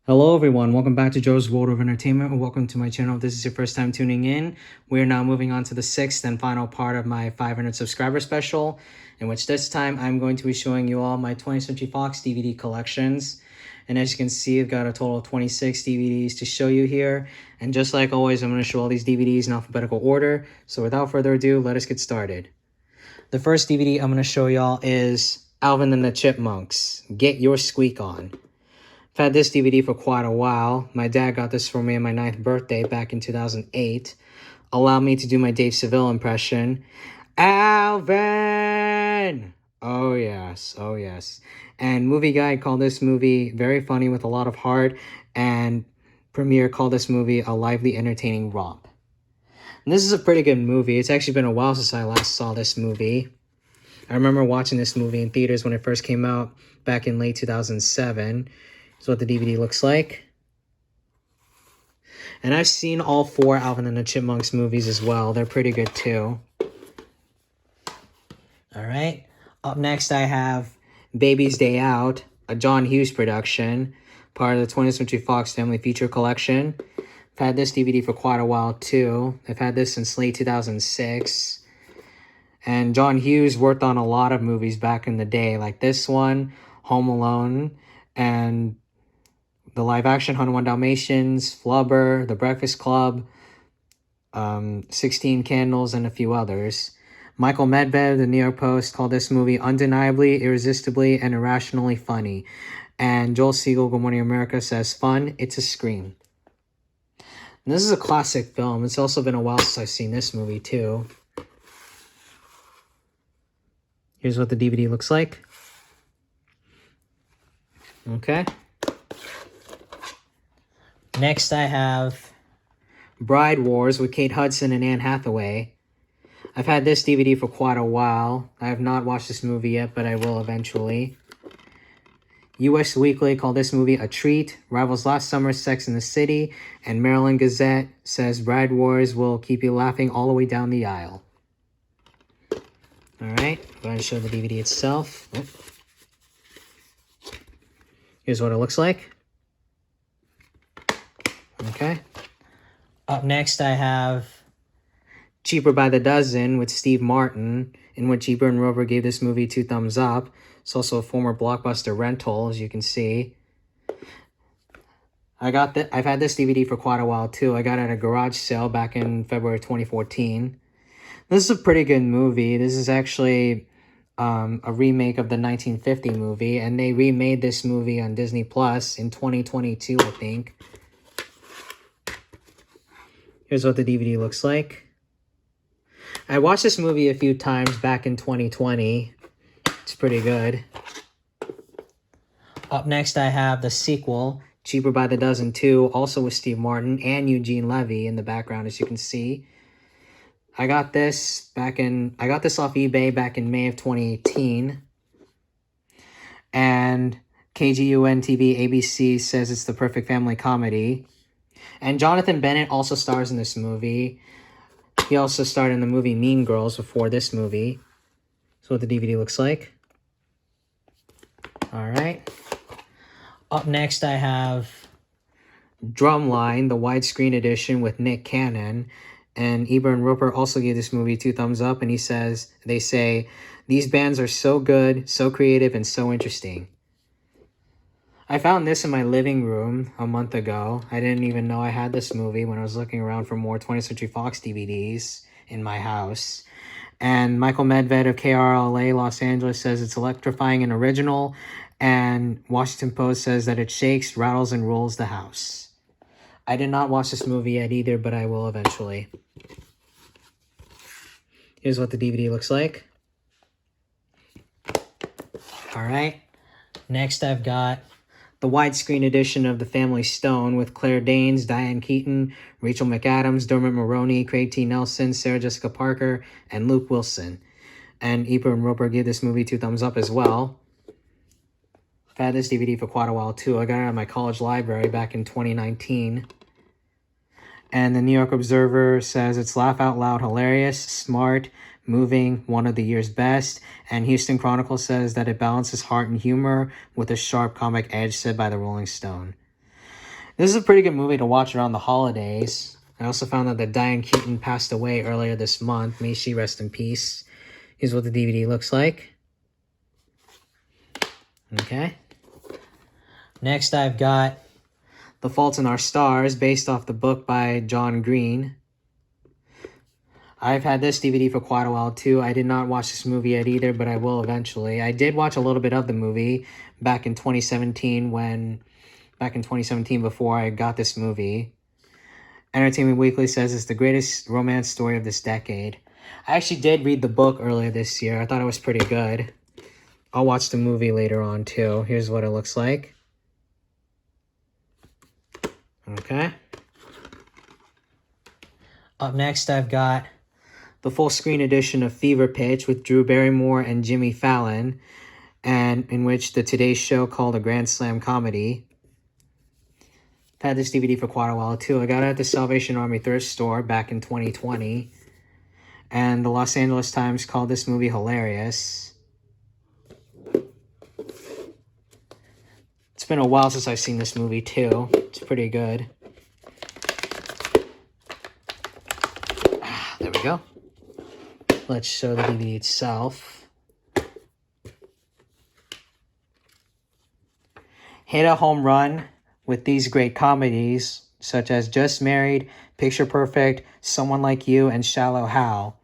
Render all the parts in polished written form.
Hello everyone, welcome back to Joe's World of Entertainment, and welcome to my channel. If this is your first time tuning in, we're now moving on to the sixth and final part of my 500 subscriber special, in which this time I'm going to be showing you all my 20th Century Fox DVD collections. And as you can see, I've got a total of 26 DVDs to show you here. And just like always, I'm going to show all these DVDs in alphabetical order. So without further ado, let us get started. The first DVD I'm going to show y'all is Alvin and the Chipmunks, Get Your Squeak On. I've had this DVD for quite a while. My dad got this for me on my 9th birthday back in 2008. Allow me to do my Dave Seville impression. Alvin! Oh yes, oh yes. And Movie Guide called this movie very funny with a lot of heart, and Premiere called this movie a lively, entertaining romp. And this is a pretty good movie. It's actually been a while since I last saw this movie. I remember watching this movie in theaters when it first came out back in late 2007. That's what the DVD looks like. And I've seen all 4 Alvin and the Chipmunks movies as well. They're pretty good too. Alright. Up next I have Baby's Day Out, a John Hughes production, part of the 20th Century Fox Family Feature Collection. I've had this DVD for quite a while too. I've had this since late 2006. And John Hughes worked on a lot of movies back in the day, like this one, Home Alone, and the live-action 101 Dalmatians, Flubber, The Breakfast Club, 16 Candles, and a few others. Michael Medved, the New York Post, called this movie undeniably, irresistibly, and irrationally funny. And Joel Siegel, Good Morning America, says, fun, it's a scream. And this is a classic film. It's also been a while since I've seen this movie, too. Here's what the DVD looks like. Okay. Next, I have Bride Wars with Kate Hudson and Anne Hathaway. I've had this DVD for quite a while. I have not watched this movie yet, but I will eventually. US Weekly called this movie a treat, rivals last summer's Sex and the City, and Maryland Gazette says Bride Wars will keep you laughing all the way down the aisle. Alright, I'm going to show the DVD itself. Here's what it looks like. Okay. Up next, I have Cheaper by the Dozen with Steve Martin, in which Ebert and Roeper gave this movie 2 thumbs up. It's also a former Blockbuster rental, as you can see. I've had this DVD for quite a while, too. I got it at a garage sale back in February 2014. This is a pretty good movie. This is actually a remake of the 1950 movie, and they remade this movie on Disney Plus in 2022, I think. Here's what the DVD looks like. I watched this movie a few times back in 2020. It's pretty good. Up next, I have the sequel, Cheaper by the Dozen 2, also with Steve Martin and Eugene Levy in the background, as you can see. I got this off eBay back in May of 2018. And KGUN TV ABC says it's the perfect family comedy. And Jonathan Bennett also stars in this movie. He also starred in the movie Mean Girls before this movie. That's what the DVD looks like. Alright. Up next, I have Drumline, the widescreen edition with Nick Cannon. And Ebert and Roeper also gave this movie 2 thumbs up. And they say, these bands are so good, so creative, and so interesting. I found this in my living room a month ago. I didn't even know I had this movie when I was looking around for more 20th Century Fox DVDs in my house. And Michael Medved of KRLA Los Angeles says it's electrifying and original. And Washington Post says that it shakes, rattles, and rolls the house. I did not watch this movie yet either, but I will eventually. Here's what the DVD looks like. Alright. Next, I've got the widescreen edition of The Family Stone with Claire Danes, Diane Keaton, Rachel McAdams, Dermot Mulroney, Craig T. Nelson, Sarah Jessica Parker, and Luke Wilson. And Ebert and Roeper gave this movie 2 thumbs up as well. I've had this DVD for quite a while too. I got it at my college library back in 2019. And the New York Observer says it's laugh out loud hilarious, smart, moving, one of the year's best. And Houston Chronicle says that it balances heart and humor with a sharp comic edge, said by the Rolling Stone. This is a pretty good movie to watch around the holidays. I also found out that Diane Keaton passed away earlier this month. May she rest in peace. Here's what the DVD looks like. Okay. Next, I've got The Fault in Our Stars, based off the book by John Green. I've had this DVD for quite a while too. I did not watch this movie yet either, but I will eventually. I did watch a little bit of the movie back in 2017 before I got this movie. Entertainment Weekly says it's the greatest romance story of this decade. I actually did read the book earlier this year. I thought it was pretty good. I'll watch the movie later on too. Here's what it looks like. Okay. Up next, I've got the full screen edition of Fever Pitch with Drew Barrymore and Jimmy Fallon, and in which the Today Show called a Grand Slam comedy. I've had this DVD for quite a while too. I got it at the Salvation Army thrift store back in 2020, and the Los Angeles Times called this movie hilarious. It's been a while since I've seen this movie too. It's pretty good. There we go. Let's show the DVD itself. Hit a home run with these great comedies, such as Just Married, Picture Perfect, Someone Like You, and Shallow Hal.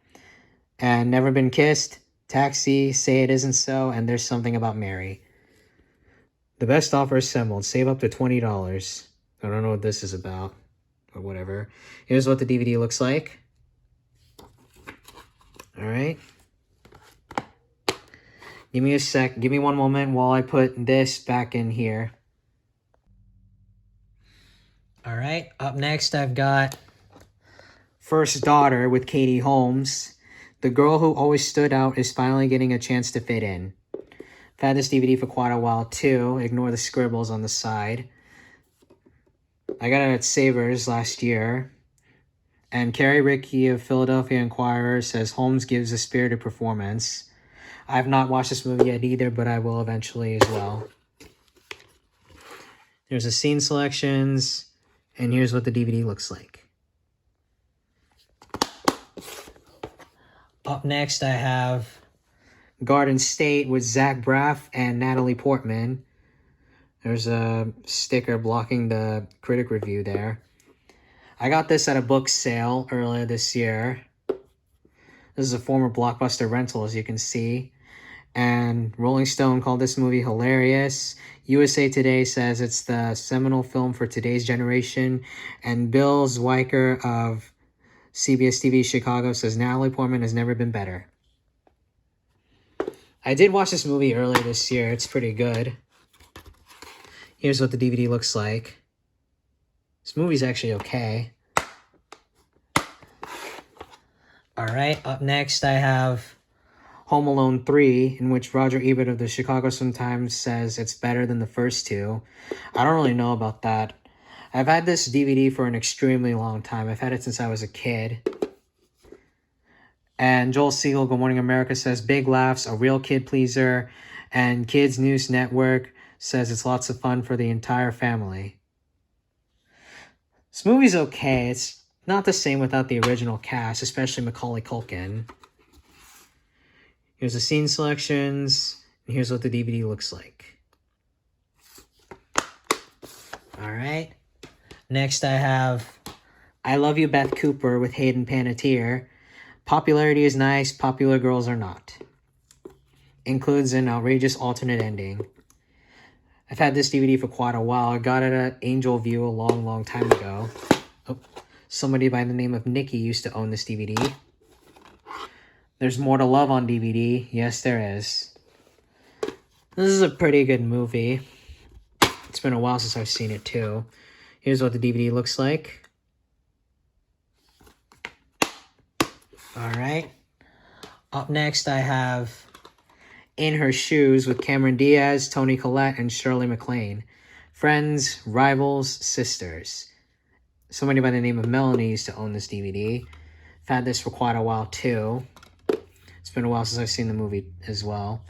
And Never Been Kissed, Taxi, Say It Isn't So, and There's Something About Mary. The best offer assembled. Save up to $20. I don't know what this is about, or whatever. Here's what the DVD looks like. All right. Give me a sec. Give me one moment while I put this back in here. All right. Up next, I've got First Daughter with Katie Holmes. The girl who always stood out is finally getting a chance to fit in. I've had this DVD for quite a while too. Ignore the scribbles on the side. I got it at Savers last year. And Carrie Rickey of Philadelphia Inquirer says Holmes gives a spirited performance. I have not watched this movie yet either, but I will eventually as well. There's the scene selections, and here's what the DVD looks like. Up next, I have Garden State with Zach Braff and Natalie Portman. There's a sticker blocking the critic review there. I got this at a book sale earlier this year. This is a former Blockbuster rental, as you can see. And Rolling Stone called this movie hilarious. USA Today says it's the seminal film for today's generation. And Bill Zwicker of CBS TV Chicago says Natalie Portman has never been better. I did watch this movie earlier this year. It's pretty good. Here's what the DVD looks like. This movie's actually okay. Alright, up next I have Home Alone 3, in which Roger Ebert of the Chicago Sun-Times says it's better than the first two. I don't really know about that. I've had this DVD for an extremely long time. I've had it since I was a kid. And Joel Siegel, Good Morning America, says big laughs, a real kid pleaser. And Kids News Network says it's lots of fun for the entire family. This movie's okay. It's not the same without the original cast, especially Macaulay Culkin. Here's the scene selections, and here's what the DVD looks like. Alright. Next I have I Love You, Beth Cooper with Hayden Panettiere. Popularity is nice, popular girls are not. Includes an outrageous alternate ending. I've had this DVD for quite a while. I got it at Angel View a long time ago. Oh, somebody by the name of Nikki used to own this DVD. There's More to Love on DVD. Yes, there is. This is a pretty good movie. It's been a while since I've seen it too. Here's what the DVD looks like. Alright. Up next I have In Her Shoes with Cameron Diaz, Toni Collette, and Shirley MacLaine. Friends, rivals, sisters. Somebody by the name of Melanie used to own this DVD. I've had this for quite a while too. It's been a while since I've seen the movie as well.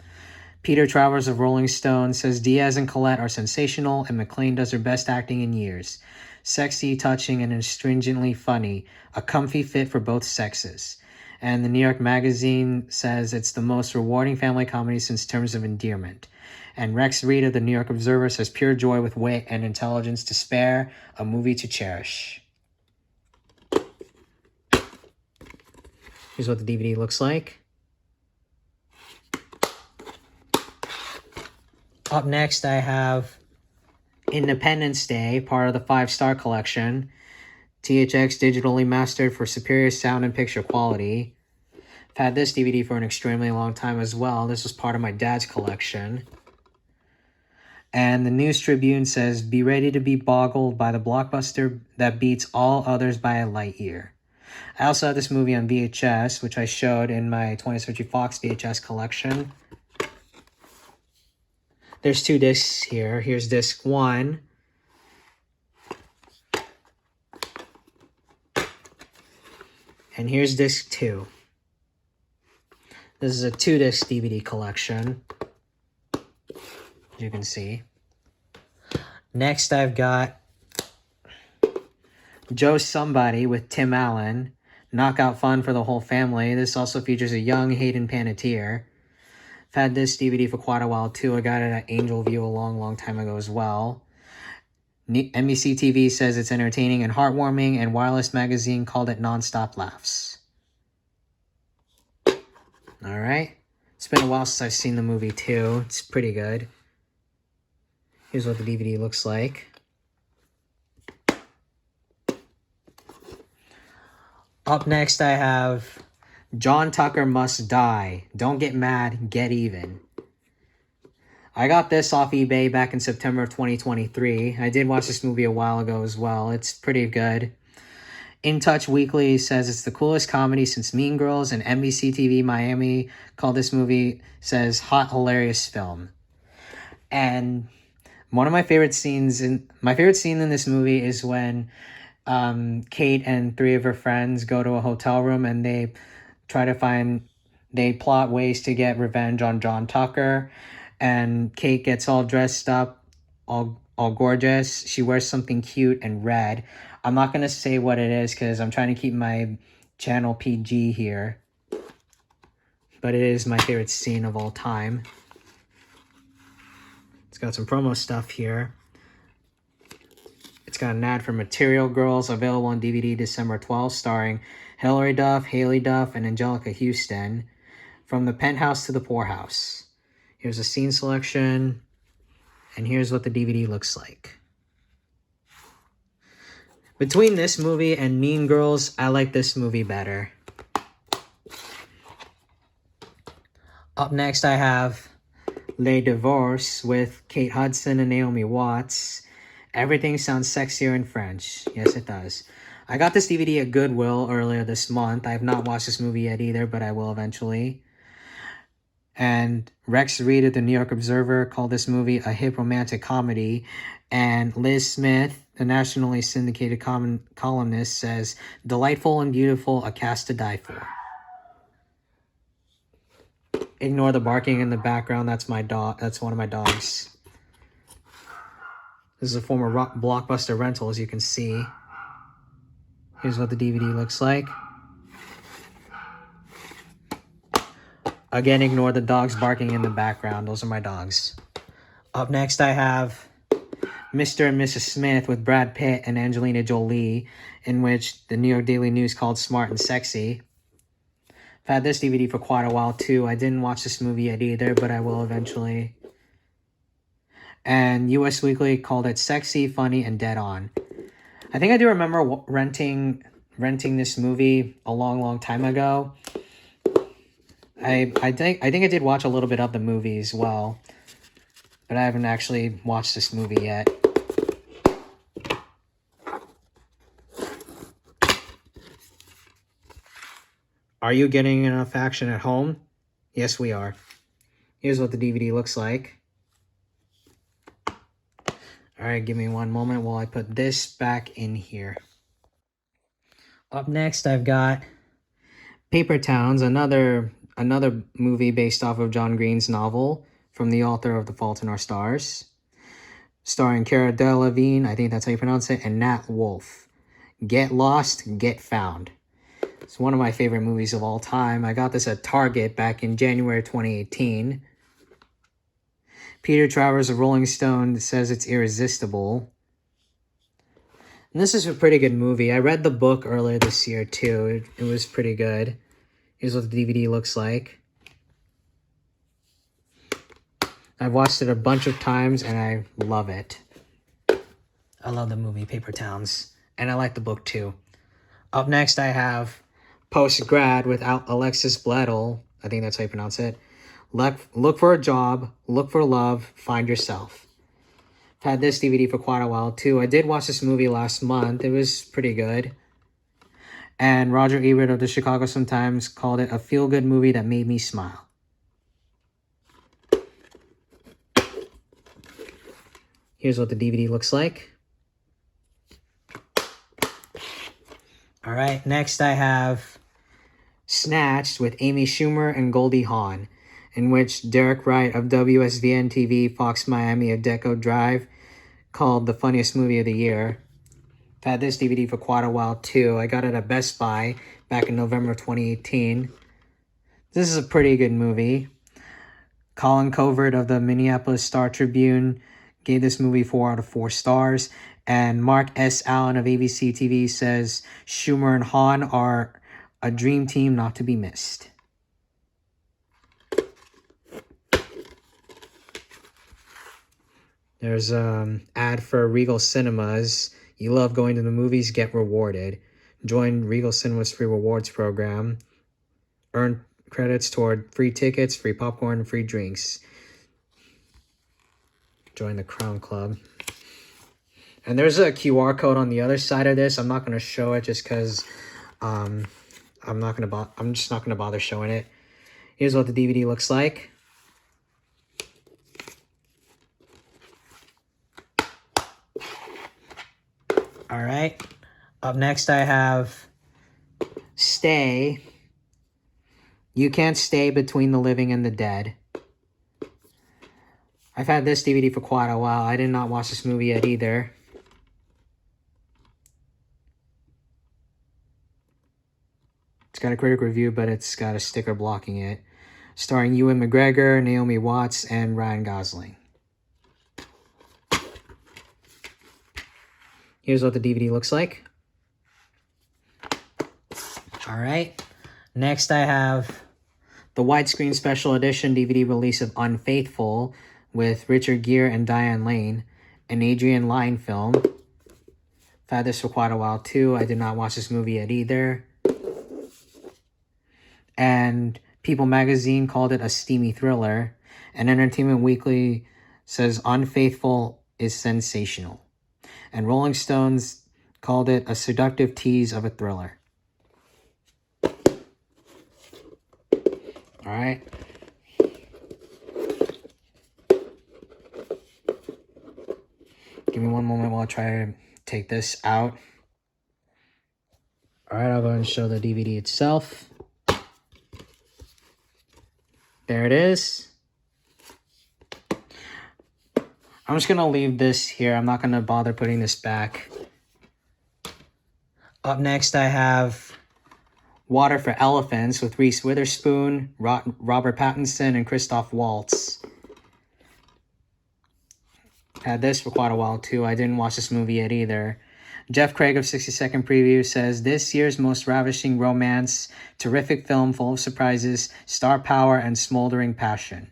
Peter Travers of Rolling Stone says Diaz and Collette are sensational, and McClane does her best acting in years. Sexy, touching, and astringently funny, a comfy fit for both sexes. And the New York Magazine says it's the most rewarding family comedy since Terms of Endearment. And Rex Reed of the New York Observer says pure joy with wit and intelligence to spare, a movie to cherish. Here's what the DVD looks like. Up next, I have Independence Day, part of the 5-star collection. THX digitally mastered for superior sound and picture quality. I've had this DVD for an extremely long time as well. This was part of my dad's collection. And the News Tribune says, be ready to be boggled by the blockbuster that beats all others by a light year. I also have this movie on VHS, which I showed in my 20th Century Fox VHS collection. There's 2 discs here. Here's disc 1. And here's disc 2. This is a 2-disc DVD collection, as you can see. Next, I've got Joe Somebody with Tim Allen. Knockout fun for the whole family. This also features a young Hayden Panettiere. I've had this DVD for quite a while too. I got it at Angel View a long time ago as well. NBC TV says it's entertaining and heartwarming, and Wireless Magazine called it non-stop laughs. Alright. It's been a while since I've seen the movie too. It's pretty good. Here's what the DVD looks like. Up next, I have John Tucker Must Die. Don't Get Mad, Get Even. I got this off eBay back in September of 2023. I did watch this movie a while ago as well. It's pretty good. In Touch Weekly says it's the coolest comedy since Mean Girls, and NBC TV Miami called this movie, says, hot, hilarious film. And one of my favorite scenes in this movie is when Kate and 3 of her friends go to a hotel room and they plot ways to get revenge on John Tucker. And Kate gets all dressed up, all gorgeous. She wears something cute and red. I'm not going to say what it is because I'm trying to keep my channel PG here. But it is my favorite scene of all time. It's got some promo stuff here. It's got an ad for Material Girls, available on DVD December 12th, starring Hilary Duff, Haley Duff, and Angelica Houston. From the penthouse to the poorhouse. Here's a scene selection, and here's what the DVD looks like. Between this movie and Mean Girls, I like this movie better. Up next, I have Les Divorces with Kate Hudson and Naomi Watts. Everything sounds sexier in French. Yes, it does. I got this DVD at Goodwill earlier this month. I have not watched this movie yet either, but I will eventually. And Rex Reed of the New York Observer called this movie a hip romantic comedy. And Liz Smith, the nationally syndicated columnist, says, delightful and beautiful, a cast to die for. Ignore the barking in the background. That's my dog. That's one of my dogs. This is a former Blockbuster rental, as you can see. Here's what the DVD looks like. Again, ignore the dogs barking in the background. Those are my dogs. Up next, I have Mr. and Mrs. Smith with Brad Pitt and Angelina Jolie, in which the New York Daily News called smart and sexy. I've had this DVD for quite a while, too. I didn't watch this movie yet either, but I will eventually. And US Weekly called it sexy, funny, and dead on. I think I do remember renting this movie a long time ago. I think I did watch a little bit of the movie as well, but I haven't actually watched this movie yet. Are you getting enough action at home? Yes, we are. Here's what the DVD looks like. All right, give me one moment while I put this back in here. Up next, I've got Paper Towns, another movie based off of John Green's novel, from the author of The Fault in Our Stars, starring Cara Delevingne, I think that's how you pronounce it, and Nat Wolff. Get Lost, Get Found. It's one of my favorite movies of all time. I got this at Target back in January 2018. Peter Travers of Rolling Stone says it's irresistible. And this is a pretty good movie. I read the book earlier this year too. It was pretty good. Here's what the DVD looks like. I've watched it a bunch of times and I love it. I love the movie Paper Towns. And I like the book too. Up next I have Post Grad with Alexis Bledel. I think that's how you pronounce it. Look for a job, look for love, find yourself. I've had this DVD for quite a while too. I did watch this movie last month. It was pretty good. And Roger Ebert of the Chicago Sun-Times called it a feel-good movie that made me smile. Here's what the DVD looks like. All right, next I have Snatched with Amy Schumer and Goldie Hawn, in which Derek Wright of WSVN-TV, Fox Miami, of Deco Drive called the funniest movie of the year. I've had this DVD for quite a while too. I got it at Best Buy back in November 2018. This is a pretty good movie. Colin Covert of the Minneapolis Star-Tribune gave this movie 4 out of 4 stars. And Mark S. Allen of ABC TV says Schumer and Hawn are a dream team not to be missed. There's an ad for Regal Cinemas. You love going to the movies, get rewarded. Join Regal Cinemas free rewards program. Earn credits toward free tickets, free popcorn, and free drinks. Join the Crown Club. And there's a QR code on the other side of this. I'm not going to show it just because I'm just not going to bother showing it. Here's what the DVD looks like. All right. Up next I have Stay. You Can't Stay Between the Living and the Dead. I've had this DVD for quite a while. I did not watch this movie yet either. It's got a critic review, but it's got a sticker blocking it. Starring Ewan McGregor, Naomi Watts, and Ryan Gosling. Here's what the DVD looks like. All right. Next I have the widescreen special edition DVD release of Unfaithful with Richard Gere and Diane Lane, an Adrian Lyne film. I've had this for quite a while too. I did not watch this movie yet either. And People Magazine called it a steamy thriller. And Entertainment Weekly says Unfaithful is sensational. And Rolling Stones called it a seductive tease of a thriller. All right. Give me one moment while I try to take this out. All right, I'll go ahead and show the DVD itself. There it is. I'm just going to leave this here. I'm not going to bother putting this back. Up next, I have Water for Elephants with Reese Witherspoon, Robert Pattinson, and Christoph Waltz. Had this for quite a while, too. I didn't watch this movie yet either. Jeff Craig of 60 Second Preview says, this year's most ravishing romance, terrific film full of surprises, star power, and smoldering passion.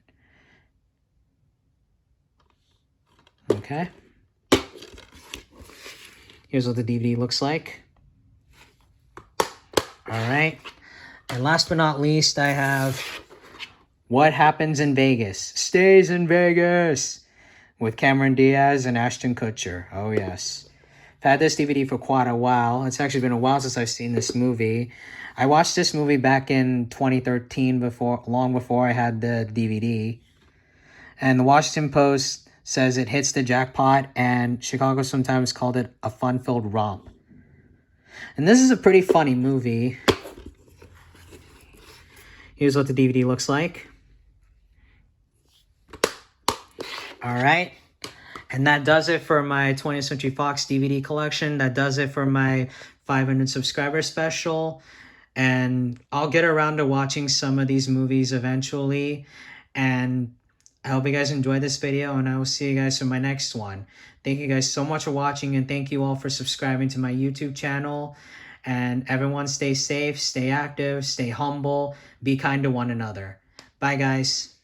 Okay. Here's what the DVD looks like. All right. And last but not least, I have What Happens in Vegas Stays in Vegas with Cameron Diaz and Ashton Kutcher. Oh, yes. I've had this DVD for quite a while. It's actually been a while since I've seen this movie. I watched this movie back in 2013, long before I had the DVD. And the Washington Post says it hits the jackpot, and Chicago sometimes called it a fun-filled romp. And this is a pretty funny movie. Here's what the DVD looks like. All right. And that does it for my 20th Century Fox DVD collection. That does it for my 500 subscriber special. And I'll get around to watching some of these movies eventually. And I hope you guys enjoyed this video, and I will see you guys for my next one. Thank you guys so much for watching, and thank you all for subscribing to my YouTube channel. And everyone stay safe, stay active, stay humble, be kind to one another. Bye, guys.